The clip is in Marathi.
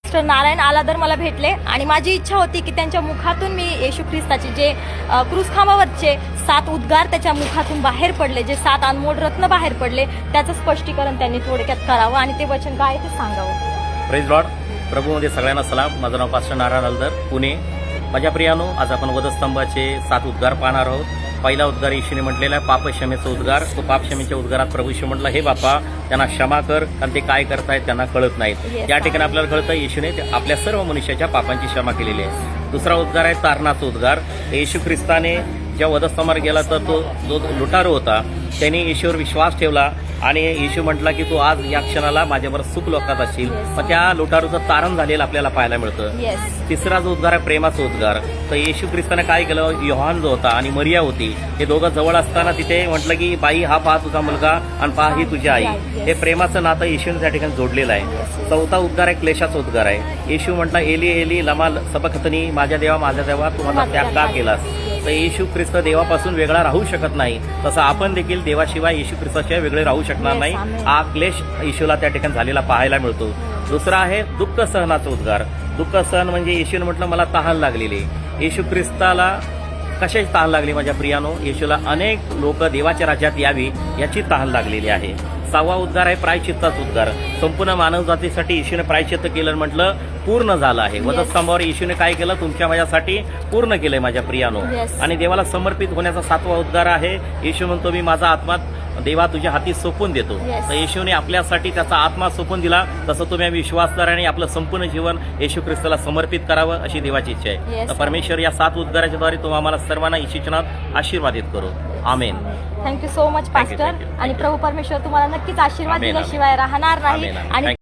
मिस्टर नारायण आलादर मला भेटले आणि माझी इच्छा होती की त्यांच्या मुखातून मी येशू ख्रिस्ताची जे क्रूस खांबावरचे 7 उद्गार त्याच्या मुखातून बाहेर पडले, जे 7 अनमोल रत्न बाहेर पडले, त्याचं स्पष्टीकरण त्यांनी थोडक्यात करावं आणि ते वचन काय ते सांगावं. Praise Lord. प्रभूमध्ये सगळ्यांना सलाम. माझं नाव पास्टर नारायण आलादर, पुणे. माझ्या प्रियानो, आज आपण वधस्तंभाचे 7 उद्गार पाहणार आहोत. पहिला उद्गार येशूने म्हटलेला आहे पापक्षमेचा उद्गार. तो पापक्षमेच्या उद्गारात प्रभू येशू म्हटलं, हे बापा त्यांना क्षमा कर, कारण ते काय करतायत त्यांना कळत नाहीत. या ठिकाणी आपल्याला कळतं येशूने आपल्या सर्व मनुष्याच्या पापांची क्षमा केलेली आहे. दुसरा उद्गार आहे तारणाचा उद्गार. येशू ख्रिस्ताने ज्या वधस्तंभावर गेला तर तो जो लुटारू होता त्याने येशूवर विश्वास ठेवला आणि येशू म्हटला की तू आज या क्षणाला माझ्यावर सुख लोकात असशील. मग त्या लुटारूचं तारण झालेलं आपल्याला पाहायला मिळतं. तिसरा जो उद्गार आहे प्रेमाचा उद्गार. तर येशू ख्रिस्ताने काय केलं, योहान जो होता आणि मरिया होती, हे दोघं जवळ असताना तिथे म्हटलं की बाई हा पहा तुझा मुलगा आणि पहा ही तुझी आई. हे प्रेमाचं नातं येशूने त्या ठिकाणी जोडलेलं आहे. चौथा उद्गार आहे क्लेशाचा उद्गार आहे. येशू म्हटला एली एली लमा सबखतनी, माझ्या देवा तू माझा त्याग का केलास. तर येशू ख्रिस्त देवापासून वेगळा राहू शकत नाही, तसं आपण देखील देवाशिवाय येशू ख्रिस्ताशिवाय वेगळे राहू शकणार नाही. हा क्लेश येशूला त्या ठिकाणी झालेला पाहायला मिळतो. दुसरा आहे दुःख सहनाचा उद्गार. दुःख सहन म्हणजे येशूने म्हटलं मला तहान लागलेली. येशू ख्रिस्ताला कशाची तहान लागली माझ्या प्रियानो, येशूला अनेक लोक देवाच्या राज्यात यावी याची तहान लागलेली आहे. 6वा उद्गार आहे प्रायश्चित्ताचा उद्गार. संपूर्ण मानवजातीसाठी येशूने प्रायश्चित्त केलं, म्हटलं पूर्ण झालं आहे. वधस्तंभावर येशूने काय केलं, तुमच्या माझ्यासाठी पूर्ण केलंय माझ्या प्रियानो. आणि देवाला समर्पित होण्याचा 7वा उद्गार आहे. येशू म्हणतो मी माझा आत्मा देवा तुझ्या हाती सोपून देतो. तर येशूने आपल्यासाठी त्याचा आत्मा सोपून दिला. तसं तुम्ही विश्वासदाराने आपलं संपूर्ण जीवन येशू ख्रिस्ताला समर्पित करावं अशी देवाची इच्छा आहे. तर परमेश्वर या 7 उद्गाराच्या द्वारे तुम्हाला आम्हाला सर्वांना येशूनात आशीर्वादित करो. आमेन. Thank you so much pastor. आणि प्रभू परमेश्वर तुम्हाला नक्कीच आशीर्वाद दिल्याशिवाय राहणार नाही. आणि